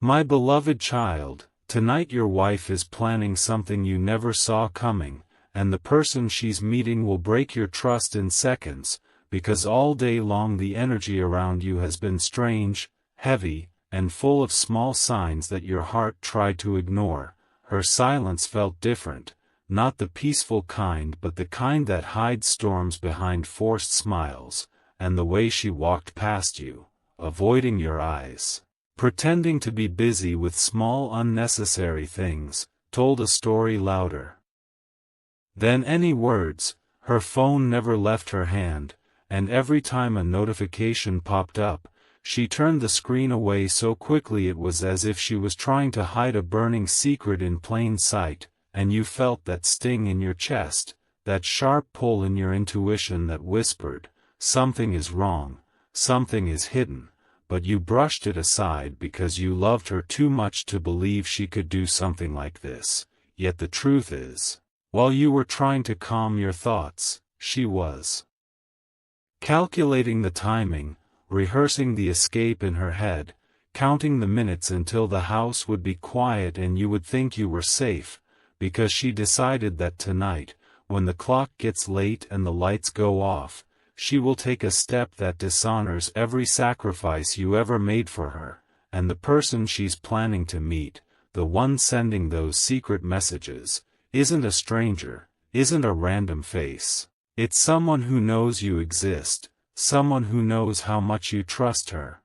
My beloved child, tonight your wife is planning something you never saw coming, and the person she's meeting will break your trust in seconds, because all day long the energy around you has been strange, heavy, and full of small signs that your heart tried to ignore. Her silence felt different, not the peaceful kind but the kind that hides storms behind forced smiles, and the way she walked past you, avoiding your eyes, pretending to be busy with small unnecessary things, told a story louder than any words. Her phone never left her hand, and every time a notification popped up, she turned the screen away so quickly it was as if she was trying to hide a burning secret in plain sight, and you felt that sting in your chest, that sharp pull in your intuition that whispered, something is wrong, something is hidden, but you brushed it aside because you loved her too much to believe she could do something like this. Yet the truth is, while you were trying to calm your thoughts, she was calculating the timing, rehearsing the escape in her head, counting the minutes until the house would be quiet and you would think you were safe, because she decided that tonight, when the clock gets late and the lights go off, she will take a step that dishonors every sacrifice you ever made for her, and the person she's planning to meet, the one sending those secret messages, isn't a stranger, isn't a random face. It's someone who knows you exist, someone who knows how much you trust her.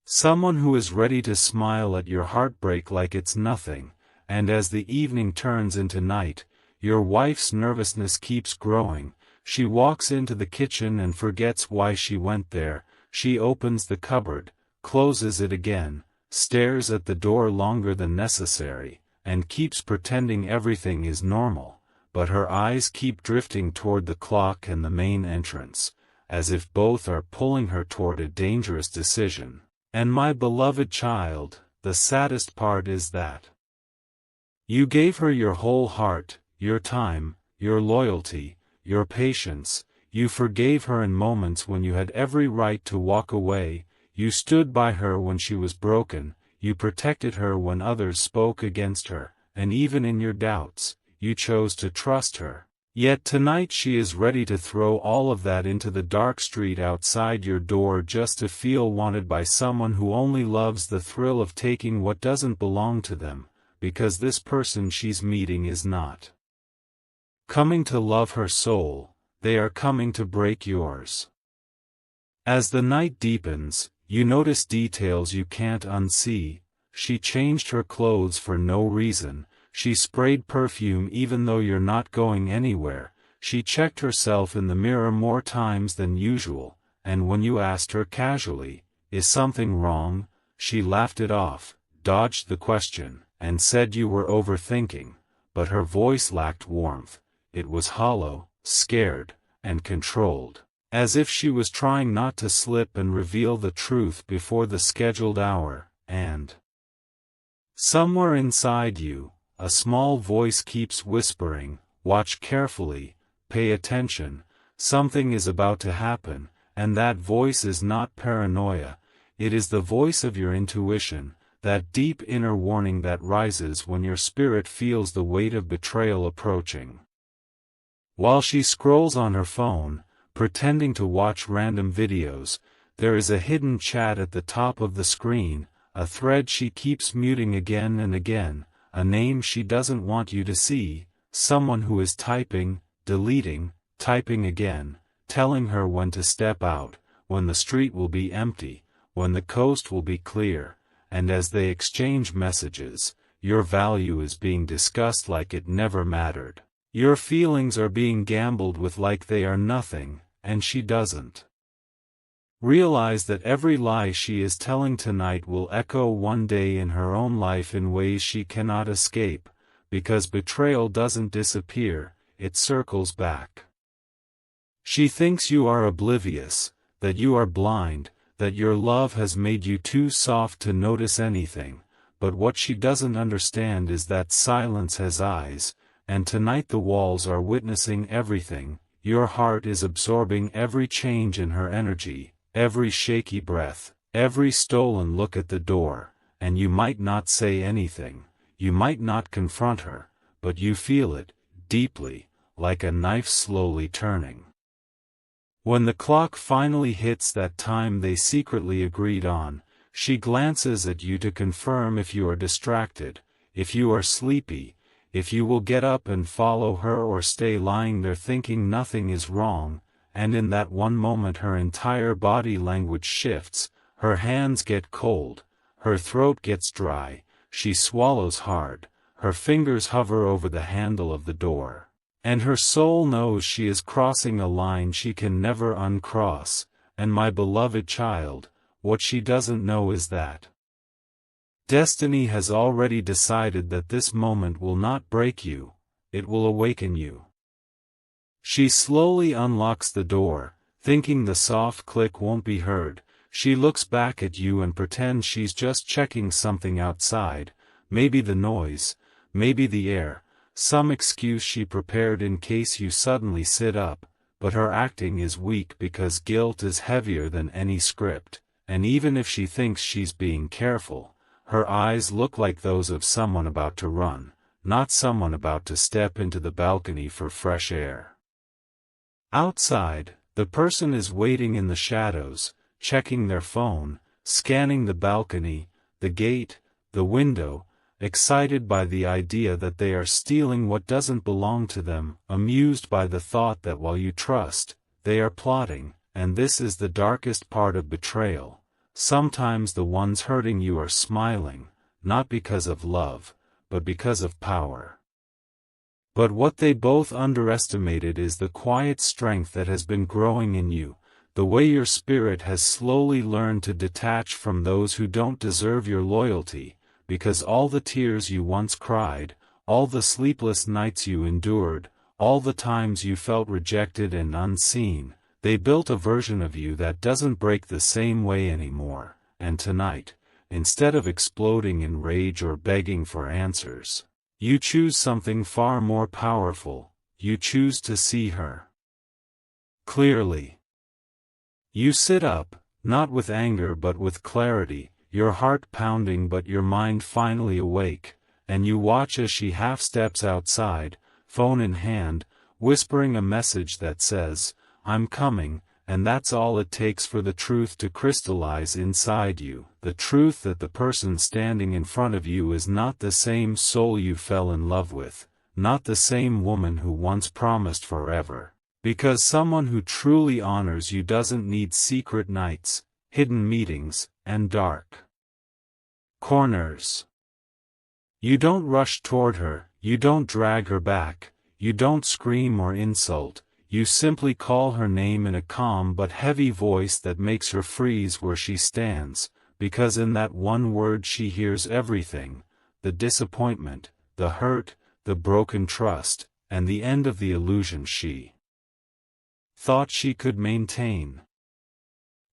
Someone who is ready to smile at your heartbreak like it's nothing, and as the evening turns into night, your wife's nervousness keeps growing. She walks into the kitchen and forgets why she went there. She opens the cupboard, closes it again, stares at the door longer than necessary, and keeps pretending everything is normal, but her eyes keep drifting toward the clock and the main entrance, as if both are pulling her toward a dangerous decision. And my beloved child, the saddest part is that you gave her your whole heart, your time, your loyalty, your patience. You forgave her in moments when you had every right to walk away. You stood by her when she was broken. You protected her when others spoke against her, and even in your doubts, you chose to trust her. Yet tonight she is ready to throw all of that into the dark street outside your door just to feel wanted by someone who only loves the thrill of taking what doesn't belong to them, because this person she's meeting is not coming to love her soul, they are coming to break yours. As the night deepens, you notice details you can't unsee. She changed her clothes for no reason. She sprayed perfume even though you're not going anywhere. She checked herself in the mirror more times than usual, and when you asked her casually, "Is something wrong?" she laughed it off, dodged the question, and said you were overthinking, but her voice lacked warmth. It was hollow, scared, and controlled, as if she was trying not to slip and reveal the truth before the scheduled hour. And somewhere inside you, a small voice keeps whispering, "Watch carefully, pay attention, something is about to happen," and that voice is not paranoia, it is the voice of your intuition, that deep inner warning that rises when your spirit feels the weight of betrayal approaching. While she scrolls on her phone, pretending to watch random videos, there is a hidden chat at the top of the screen, a thread she keeps muting again and again, a name she doesn't want you to see, someone who is typing, deleting, typing again, telling her when to step out, when the street will be empty, when the coast will be clear, and as they exchange messages, your value is being discussed like it never mattered. Your feelings are being gambled with like they are nothing, and she doesn't realize that every lie she is telling tonight will echo one day in her own life in ways she cannot escape, because betrayal doesn't disappear, it circles back. She thinks you are oblivious, that you are blind, that your love has made you too soft to notice anything, but what she doesn't understand is that silence has eyes, and tonight the walls are witnessing everything. Your heart is absorbing every change in her energy, every shaky breath, every stolen look at the door, and you might not say anything, you might not confront her, but you feel it, deeply, like a knife slowly turning. When the clock finally hits that time they secretly agreed on, she glances at you to confirm if you are distracted, if you are sleepy, if you will get up and follow her or stay lying there thinking nothing is wrong, and in that one moment her entire body language shifts, her hands get cold, her throat gets dry, she swallows hard, her fingers hover over the handle of the door, and her soul knows she is crossing a line she can never uncross, and my beloved child, what she doesn't know is that destiny has already decided that this moment will not break you, it will awaken you. She slowly unlocks the door, thinking the soft click won't be heard. She looks back at you and pretends she's just checking something outside, maybe the noise, maybe the air, some excuse she prepared in case you suddenly sit up, but her acting is weak because guilt is heavier than any script, and even if she thinks she's being careful, her eyes look like those of someone about to run, not someone about to step into the balcony for fresh air. Outside, the person is waiting in the shadows, checking their phone, scanning the balcony, the gate, the window, excited by the idea that they are stealing what doesn't belong to them, amused by the thought that while you trust, they are plotting, and this is the darkest part of betrayal. Sometimes the ones hurting you are smiling, not because of love, but because of power. But what they both underestimated is the quiet strength that has been growing in you, the way your spirit has slowly learned to detach from those who don't deserve your loyalty, because all the tears you once cried, all the sleepless nights you endured, all the times you felt rejected and unseen, they built a version of you that doesn't break the same way anymore, and tonight, instead of exploding in rage or begging for answers, you choose something far more powerful, you choose to see her clearly. You sit up, not with anger but with clarity, your heart pounding but your mind finally awake, and you watch as she half steps outside, phone in hand, whispering a message that says, "I'm coming," and that's all it takes for the truth to crystallize inside you, the truth that the person standing in front of you is not the same soul you fell in love with, not the same woman who once promised forever, because someone who truly honors you doesn't need secret nights, hidden meetings, and dark corners. You don't rush toward her, you don't drag her back, you don't scream or insult, you simply call her name in a calm but heavy voice that makes her freeze where she stands, because in that one word she hears everything, the disappointment, the hurt, the broken trust, and the end of the illusion she thought she could maintain.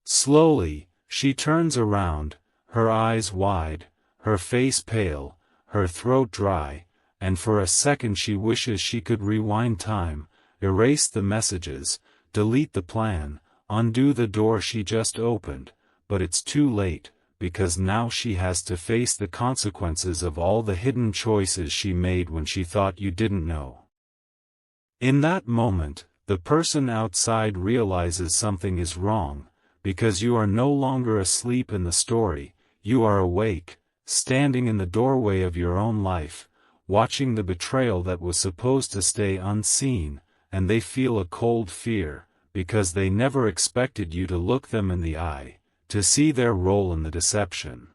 Slowly, she turns around, her eyes wide, her face pale, her throat dry, and for a second she wishes she could rewind time, erase the messages, delete the plan, undo the door she just opened, but it's too late, because now she has to face the consequences of all the hidden choices she made when she thought you didn't know. In that moment, the person outside realizes something is wrong, because you are no longer asleep in the story, you are awake, standing in the doorway of your own life, watching the betrayal that was supposed to stay unseen, and they feel a cold fear, because they never expected you to look them in the eye, to see their role in the deception.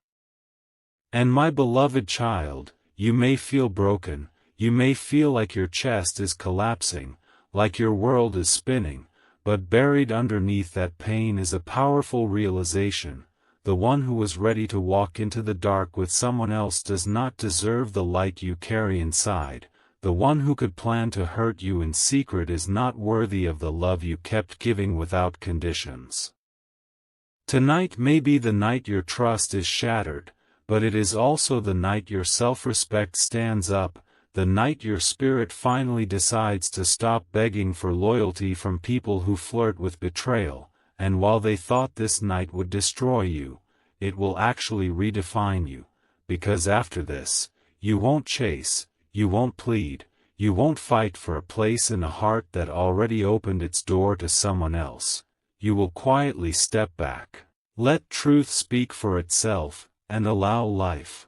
And my beloved child, you may feel broken, you may feel like your chest is collapsing, like your world is spinning, but buried underneath that pain is a powerful realization. The one who was ready to walk into the dark with someone else does not deserve the light you carry inside. The one who could plan to hurt you in secret is not worthy of the love you kept giving without conditions. Tonight may be the night your trust is shattered, but it is also the night your self-respect stands up, the night your spirit finally decides to stop begging for loyalty from people who flirt with betrayal, and while they thought this night would destroy you, it will actually redefine you, because after this, you won't chase, you won't plead, you won't fight for a place in a heart that already opened its door to someone else. You will quietly step back, let truth speak for itself, and allow life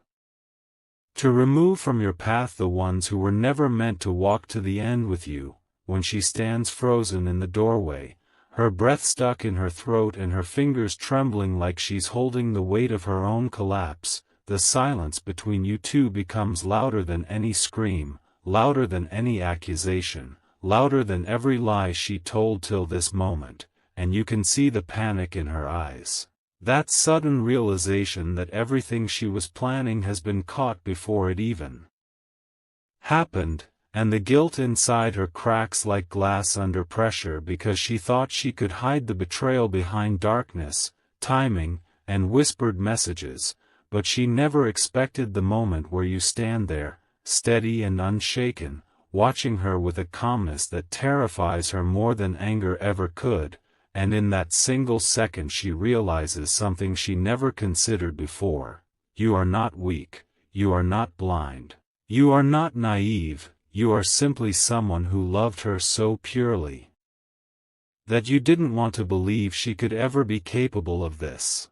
to remove from your path the ones who were never meant to walk to the end with you. When she stands frozen in the doorway, her breath stuck in her throat and her fingers trembling like she's holding the weight of her own collapse, the silence between you two becomes louder than any scream, louder than any accusation, louder than every lie she told till this moment, and you can see the panic in her eyes. That sudden realization that everything she was planning has been caught before it even happened, and the guilt inside her cracks like glass under pressure because she thought she could hide the betrayal behind darkness, timing, and whispered messages, but she never expected the moment where you stand there, steady and unshaken, watching her with a calmness that terrifies her more than anger ever could, and in that single second she realizes something she never considered before. You are not weak, you are not blind, you are not naive, you are simply someone who loved her so purely that you didn't want to believe she could ever be capable of this.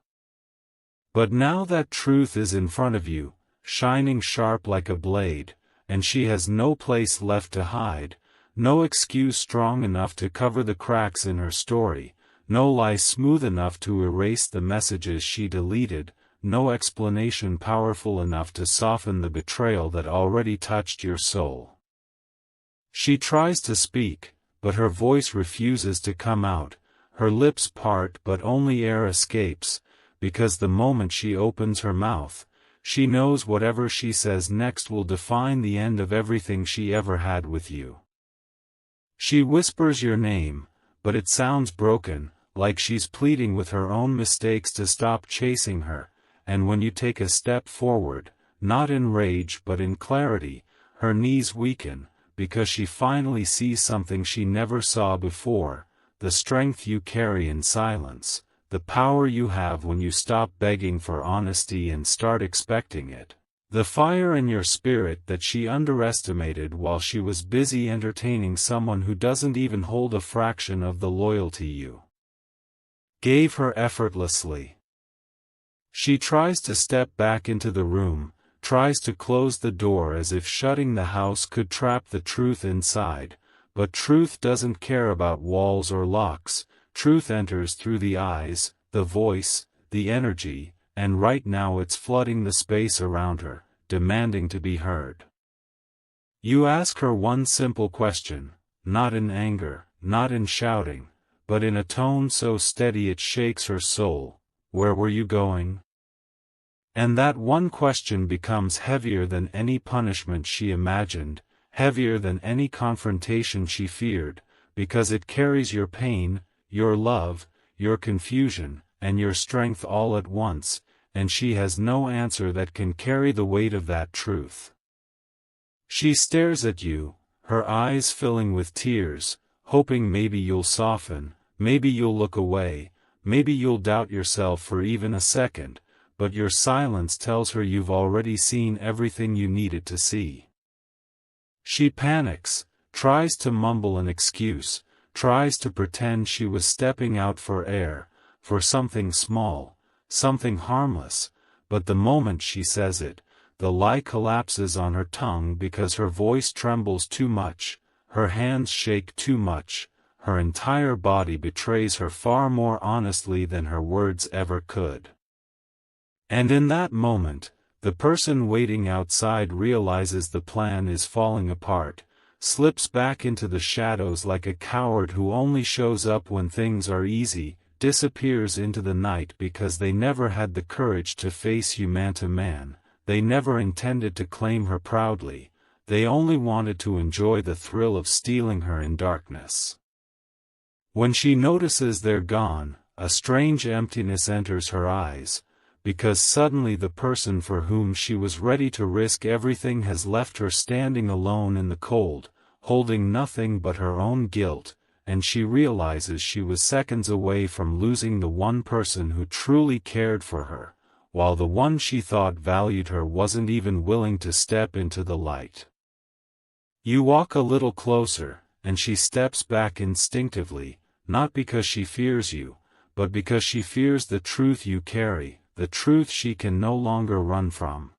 But now that truth is in front of you, shining sharp like a blade, and she has no place left to hide, no excuse strong enough to cover the cracks in her story, no lie smooth enough to erase the messages she deleted, no explanation powerful enough to soften the betrayal that already touched your soul. She tries to speak, but her voice refuses to come out, her lips part but only air escapes, because the moment she opens her mouth, she knows whatever she says next will define the end of everything she ever had with you. She whispers your name, but it sounds broken, like she's pleading with her own mistakes to stop chasing her, and when you take a step forward, not in rage but in clarity, her knees weaken, because she finally sees something she never saw before, the strength you carry in silence, the power you have when you stop begging for honesty and start expecting it, the fire in your spirit that she underestimated while she was busy entertaining someone who doesn't even hold a fraction of the loyalty you gave her effortlessly. She tries to step back into the room, tries to close the door as if shutting the house could trap the truth inside, but truth doesn't care about walls or locks. Truth enters through the eyes, the voice, the energy, and right now it's flooding the space around her, demanding to be heard. You ask her one simple question, not in anger, not in shouting, but in a tone so steady it shakes her soul. Where were you going? And that one question becomes heavier than any punishment she imagined, heavier than any confrontation she feared, because it carries your pain, your love, your confusion, and your strength all at once, and she has no answer that can carry the weight of that truth. She stares at you, her eyes filling with tears, hoping maybe you'll soften, maybe you'll look away, maybe you'll doubt yourself for even a second, but your silence tells her you've already seen everything you needed to see. She panics, tries to mumble an excuse, tries to pretend she was stepping out for air, for something small, something harmless, but the moment she says it, the lie collapses on her tongue because her voice trembles too much, her hands shake too much, her entire body betrays her far more honestly than her words ever could. And in that moment, the person waiting outside realizes the plan is falling apart, slips back into the shadows like a coward who only shows up when things are easy, disappears into the night because they never had the courage to face you man to man, they never intended to claim her proudly, they only wanted to enjoy the thrill of stealing her in darkness. When she notices they're gone, a strange emptiness enters her eyes, because suddenly the person for whom she was ready to risk everything has left her standing alone in the cold, holding nothing but her own guilt, and she realizes she was seconds away from losing the one person who truly cared for her, while the one she thought valued her wasn't even willing to step into the light. You walk a little closer, and she steps back instinctively, not because she fears you, but because she fears the truth you carry, the truth she can no longer run from.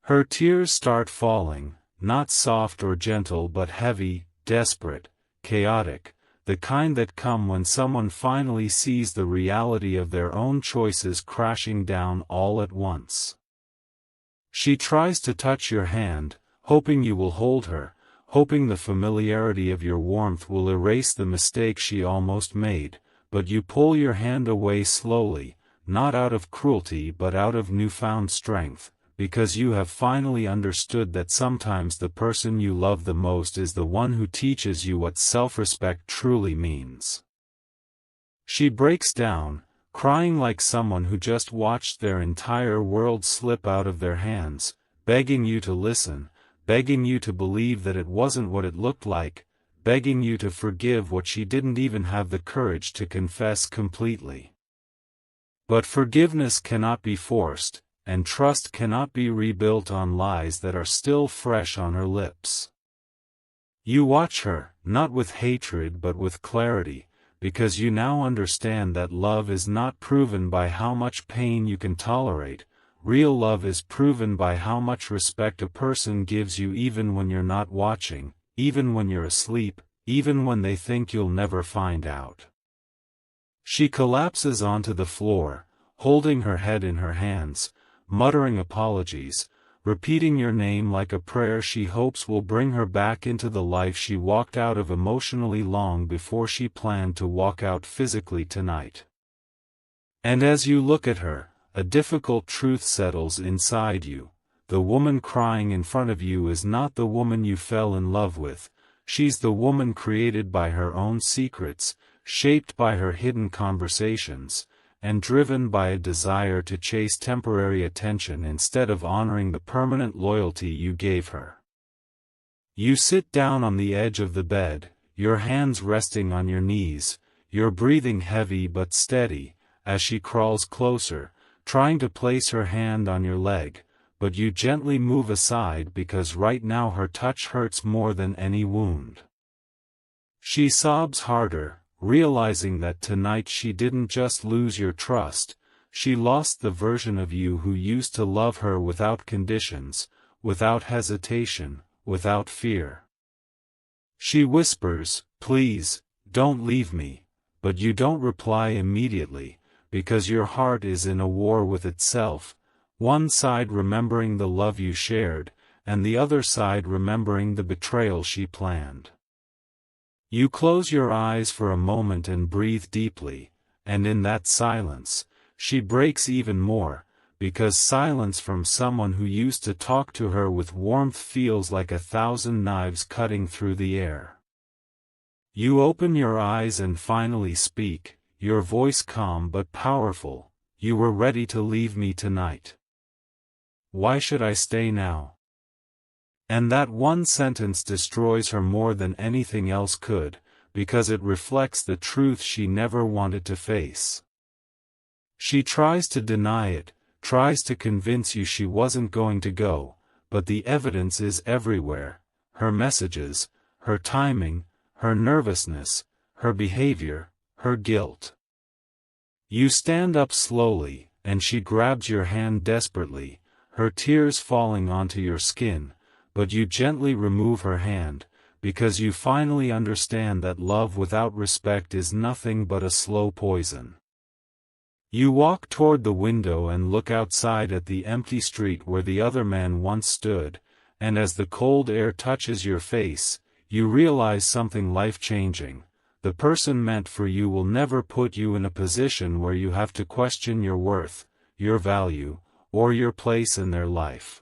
Her tears start falling, not soft or gentle but heavy, desperate, chaotic, the kind that come when someone finally sees the reality of their own choices crashing down all at once. She tries to touch your hand, hoping you will hold her, hoping the familiarity of your warmth will erase the mistake she almost made, but you pull your hand away slowly, not out of cruelty but out of newfound strength, because you have finally understood that sometimes the person you love the most is the one who teaches you what self-respect truly means. She breaks down, crying like someone who just watched their entire world slip out of their hands, begging you to listen, begging you to believe that it wasn't what it looked like, begging you to forgive what she didn't even have the courage to confess completely. But forgiveness cannot be forced, and trust cannot be rebuilt on lies that are still fresh on her lips. You watch her, not with hatred but with clarity, because you now understand that love is not proven by how much pain you can tolerate. Real love is proven by how much respect a person gives you even when you're not watching, even when you're asleep, even when they think you'll never find out. She collapses onto the floor, holding her head in her hands, muttering apologies, repeating your name like a prayer she hopes will bring her back into the life she walked out of emotionally long before she planned to walk out physically tonight. And as you look at her, a difficult truth settles inside you. The woman crying in front of you is not the woman you fell in love with, she's the woman created by her own secrets, shaped by her hidden conversations, and driven by a desire to chase temporary attention instead of honoring the permanent loyalty you gave her. You sit down on the edge of the bed, your hands resting on your knees, your breathing heavy but steady, as she crawls closer, trying to place her hand on your leg, but you gently move aside because right now her touch hurts more than any wound. She sobs harder, realizing that tonight she didn't just lose your trust, she lost the version of you who used to love her without conditions, without hesitation, without fear. She whispers, "Please, don't leave me," but you don't reply immediately, because your heart is in a war with itself, one side remembering the love you shared, and the other side remembering the betrayal she planned. You close your eyes for a moment and breathe deeply, and in that silence, she breaks even more, because silence from someone who used to talk to her with warmth feels like 1,000 knives cutting through the air. You open your eyes and finally speak, your voice calm but powerful. "You were ready to leave me tonight. Why should I stay now?" And that one sentence destroys her more than anything else could, because it reflects the truth she never wanted to face. She tries to deny it, tries to convince you she wasn't going to go, but the evidence is everywhere: her messages, her timing, her nervousness, her behavior, her guilt. You stand up slowly, and she grabs your hand desperately, her tears falling onto your skin, but you gently remove her hand, because you finally understand that love without respect is nothing but a slow poison. You walk toward the window and look outside at the empty street where the other man once stood, and as the cold air touches your face, you realize something life-changing. The person meant for you will never put you in a position where you have to question your worth, your value, or your place in their life.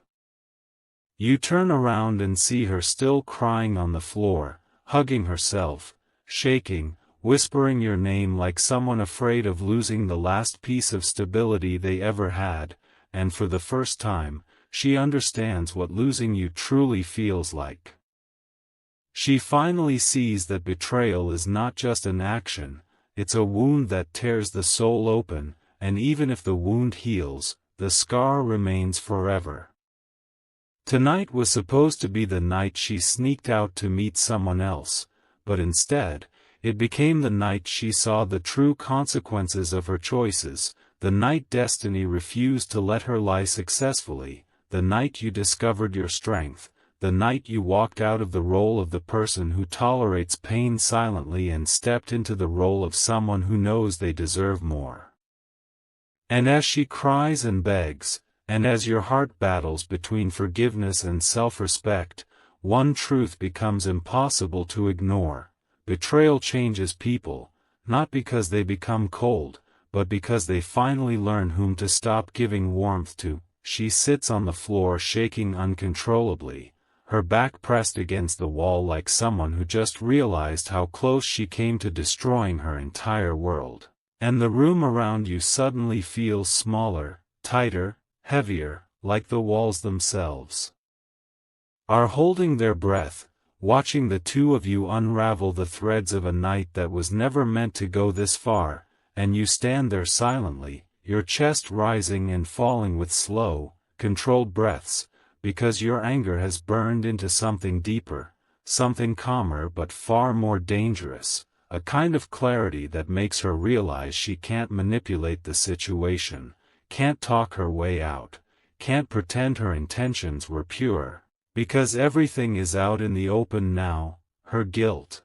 You turn around and see her still crying on the floor, hugging herself, shaking, whispering your name like someone afraid of losing the last piece of stability they ever had, and for the first time, she understands what losing you truly feels like. She finally sees that betrayal is not just an action, it's a wound that tears the soul open, and even if the wound heals, the scar remains forever. Tonight was supposed to be the night she sneaked out to meet someone else, but instead, it became the night she saw the true consequences of her choices, the night destiny refused to let her lie successfully, the night you discovered your strength, the night you walked out of the role of the person who tolerates pain silently and stepped into the role of someone who knows they deserve more. And as she cries and begs, and as your heart battles between forgiveness and self-respect, one truth becomes impossible to ignore. Betrayal changes people, not because they become cold, but because they finally learn whom to stop giving warmth to. She sits on the floor shaking uncontrollably, her back pressed against the wall like someone who just realized how close she came to destroying her entire world. And the room around you suddenly feels smaller, tighter, heavier, like the walls themselves are holding their breath, watching the two of you unravel the threads of a night that was never meant to go this far, and you stand there silently, your chest rising and falling with slow, controlled breaths, because your anger has burned into something deeper, something calmer but far more dangerous, a kind of clarity that makes her realize she can't manipulate the situation, can't talk her way out, can't pretend her intentions were pure. Because everything is out in the open now, her guilt,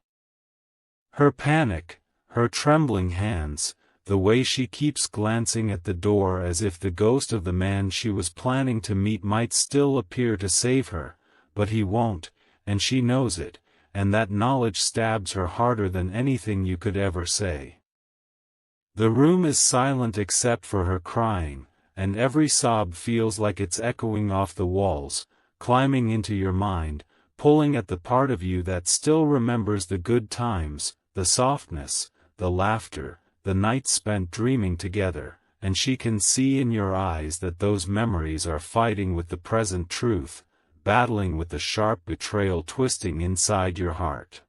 her panic, her trembling hands, the way she keeps glancing at the door as if the ghost of the man she was planning to meet might still appear to save her, but he won't, and she knows it, and that knowledge stabs her harder than anything you could ever say. The room is silent except for her crying, and every sob feels like it's echoing off the walls, climbing into your mind, pulling at the part of you that still remembers the good times, the softness, the laughter, the nights spent dreaming together, and she can see in your eyes that those memories are fighting with the present truth, battling with the sharp betrayal twisting inside your heart.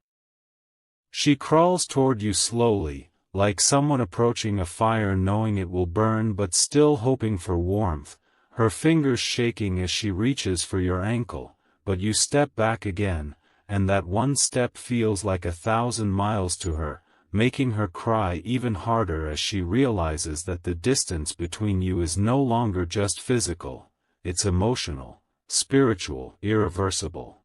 She crawls toward you slowly, like someone approaching a fire knowing it will burn but still hoping for warmth, her fingers shaking as she reaches for your ankle, but you step back again, and that one step feels like 1,000 miles to her, making her cry even harder as she realizes that the distance between you is no longer just physical, it's emotional, spiritual, irreversible.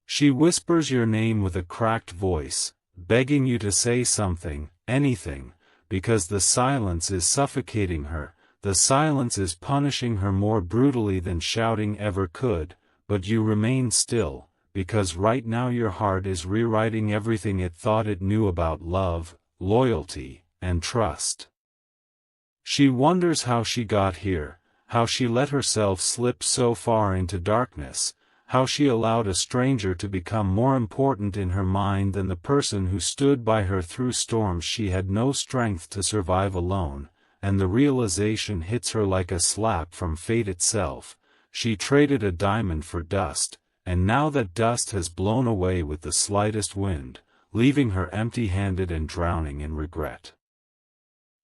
She whispers your name with a cracked voice, begging you to say something, anything, because the silence is suffocating her. The silence is punishing her more brutally than shouting ever could, but you remain still, because right now your heart is rewriting everything it thought it knew about love, loyalty, and trust. She wonders how she got here, how she let herself slip so far into darkness, how she allowed a stranger to become more important in her mind than the person who stood by her through storms she had no strength to survive alone. And the realization hits her like a slap from fate itself. She traded a diamond for dust, and now that dust has blown away with the slightest wind, leaving her empty-handed and drowning in regret.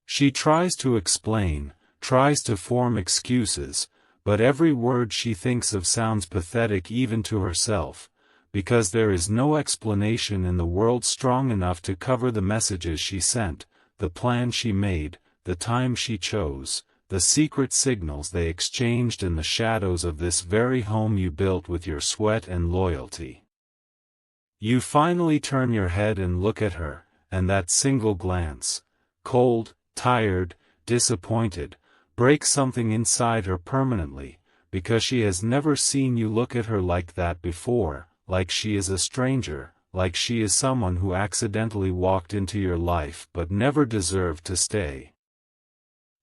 She tries to explain, tries to form excuses, but every word she thinks of sounds pathetic even to herself, because there is no explanation in the world strong enough to cover the messages she sent, the plan she made, the time she chose, the secret signals they exchanged in the shadows of this very home you built with your sweat and loyalty. You finally turn your head and look at her, and that single glance, cold, tired, disappointed, breaks something inside her permanently, because she has never seen you look at her like that before, like she is a stranger, like she is someone who accidentally walked into your life but never deserved to stay.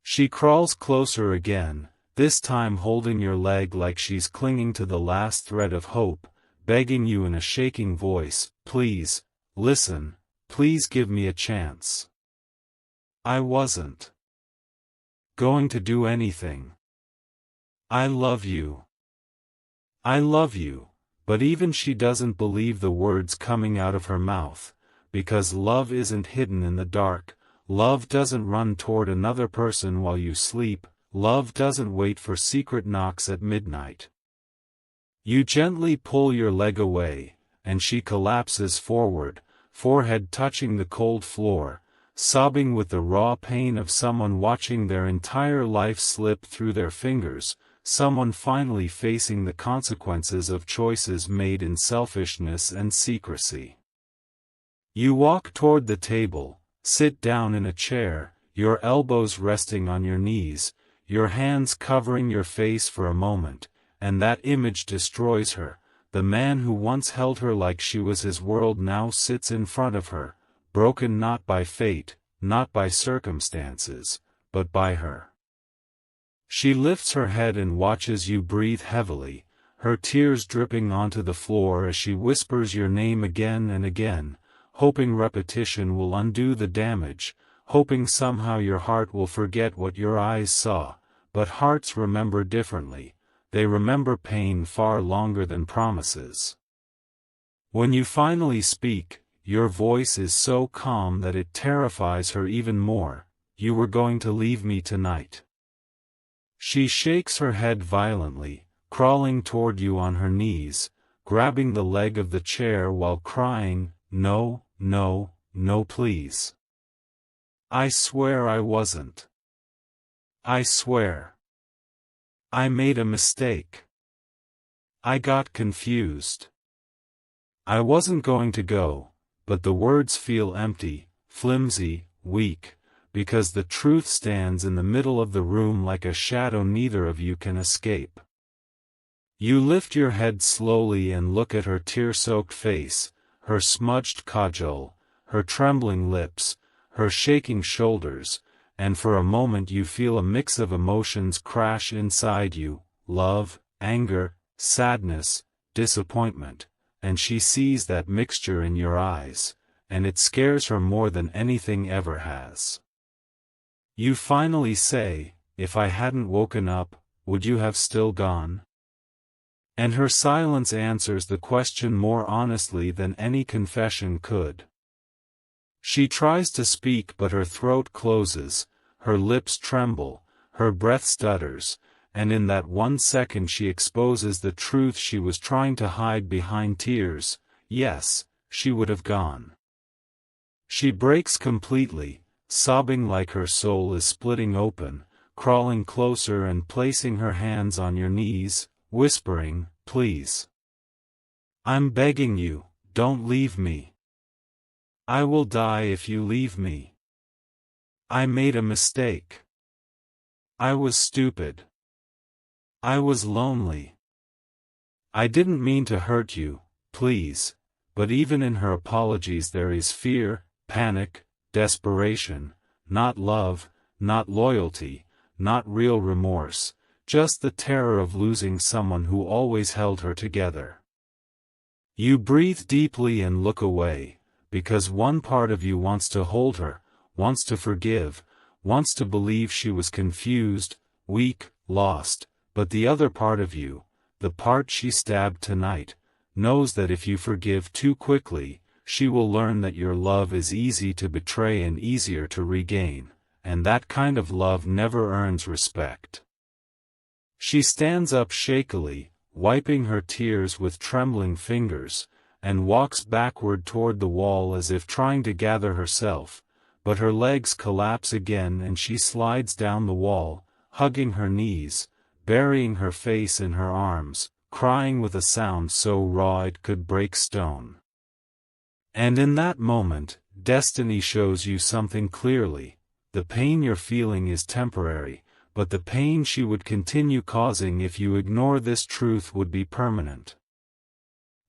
She crawls closer again, this time holding your leg like she's clinging to the last thread of hope, begging you in a shaking voice, please, listen, please give me a chance. I wasn't going to do anything. I love you. I love you, but even she doesn't believe the words coming out of her mouth, because love isn't hidden in the dark. Love doesn't run toward another person while you sleep, love doesn't wait for secret knocks at midnight. You gently pull your leg away, and she collapses forward, forehead touching the cold floor, sobbing with the raw pain of someone watching their entire life slip through their fingers, someone finally facing the consequences of choices made in selfishness and secrecy. You walk toward the table, sit down in a chair, your elbows resting on your knees, your hands covering your face for a moment, and that image destroys her. The man who once held her like she was his world now sits in front of her, broken not by fate, not by circumstances, but by her. She lifts her head and watches you breathe heavily, her tears dripping onto the floor as she whispers your name again and again, hoping repetition will undo the damage, hoping somehow your heart will forget what your eyes saw. But hearts remember differently, they remember pain far longer than promises. When you finally speak, your voice is so calm that it terrifies her even more. You were going to leave me tonight. She shakes her head violently, crawling toward you on her knees, grabbing the leg of the chair while crying, "No, no, no, please. I swear I wasn't. I swear. I made a mistake. I got confused. I wasn't going to go," but the words feel empty, flimsy, weak, because the truth stands in the middle of the room like a shadow neither of you can escape. You lift your head slowly and look at her tear-soaked face, her smudged kajal, her trembling lips, her shaking shoulders, and for a moment you feel a mix of emotions crash inside you, love, anger, sadness, disappointment, and she sees that mixture in your eyes, and it scares her more than anything ever has. You finally say, "If I hadn't woken up, would you have still gone?" And her silence answers the question more honestly than any confession could. She tries to speak but her throat closes, her lips tremble, her breath stutters, and in that 1 second she exposes the truth she was trying to hide behind tears. Yes, she would have gone. She breaks completely, sobbing like her soul is splitting open, crawling closer and placing her hands on your knees, whispering, "Please. I'm begging you, don't leave me. I will die if you leave me. I made a mistake. I was stupid. I was lonely. I didn't mean to hurt you, please." But even in her apologies there is fear, panic, desperation, not love, not loyalty, not real remorse, just the terror of losing someone who always held her together. You breathe deeply and look away, because one part of you wants to hold her, wants to forgive, wants to believe she was confused, weak, lost, but the other part of you, the part she stabbed tonight, knows that if you forgive too quickly, she will learn that your love is easy to betray and easier to regain, and that kind of love never earns respect. She stands up shakily, wiping her tears with trembling fingers, and walks backward toward the wall as if trying to gather herself, but her legs collapse again and she slides down the wall, hugging her knees, burying her face in her arms, crying with a sound so raw it could break stone. And in that moment, destiny shows you something clearly. The pain you're feeling is temporary, but the pain she would continue causing if you ignore this truth would be permanent.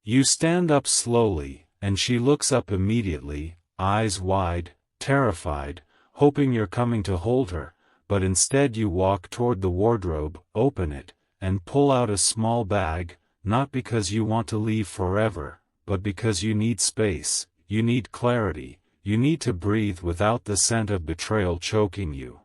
You stand up slowly, and she looks up immediately, eyes wide, terrified, hoping you're coming to hold her, but instead you walk toward the wardrobe, open it, and pull out a small bag, not because you want to leave forever, but because you need space, you need clarity, you need to breathe without the scent of betrayal choking you.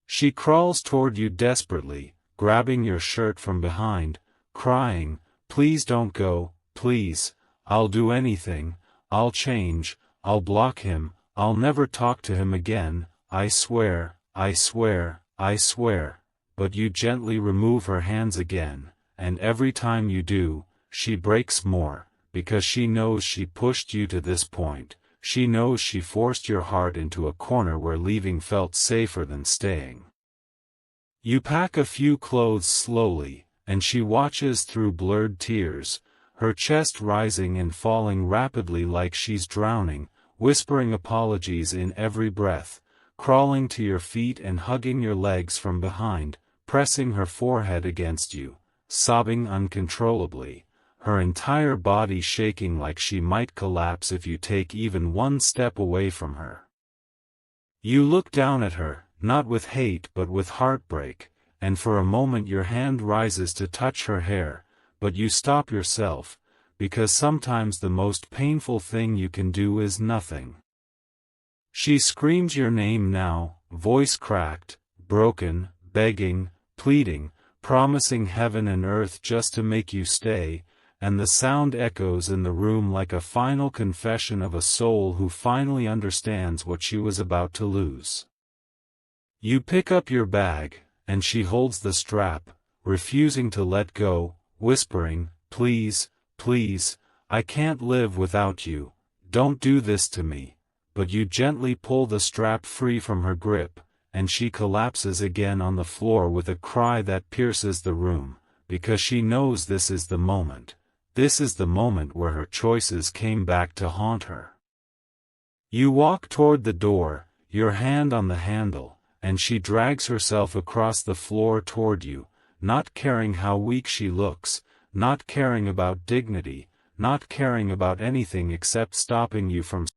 She crawls toward you desperately, grabbing your shirt from behind, crying, "Please don't go, please, I'll do anything, I'll change, I'll block him, I'll never talk to him again, I swear, I swear, I swear, but you gently remove her hands again, and every time you do, she breaks more, because she knows she pushed you to this point, she knows she forced your heart into a corner where leaving felt safer than staying. You pack a few clothes slowly, and she watches through blurred tears, her chest rising and falling rapidly like she's drowning, whispering apologies in every breath, crawling to your feet and hugging your legs from behind, pressing her forehead against you, sobbing uncontrollably, her entire body shaking like she might collapse if you take even one step away from her. You look down at her, not with hate but with heartbreak, and for a moment your hand rises to touch her hair, but you stop yourself, because sometimes the most painful thing you can do is nothing. She screams your name now, voice cracked, broken, begging, pleading, promising heaven and earth just to make you stay, and the sound echoes in the room like a final confession of a soul who finally understands what she was about to lose. You pick up your bag, and she holds the strap, refusing to let go, whispering, "Please, please, I can't live without you, don't do this to me." But you gently pull the strap free from her grip, and she collapses again on the floor with a cry that pierces the room, because she knows this is the moment. This is the moment where her choices came back to haunt her. You walk toward the door, your hand on the handle, and she drags herself across the floor toward you, not caring how weak she looks, not caring about dignity, not caring about anything except stopping you from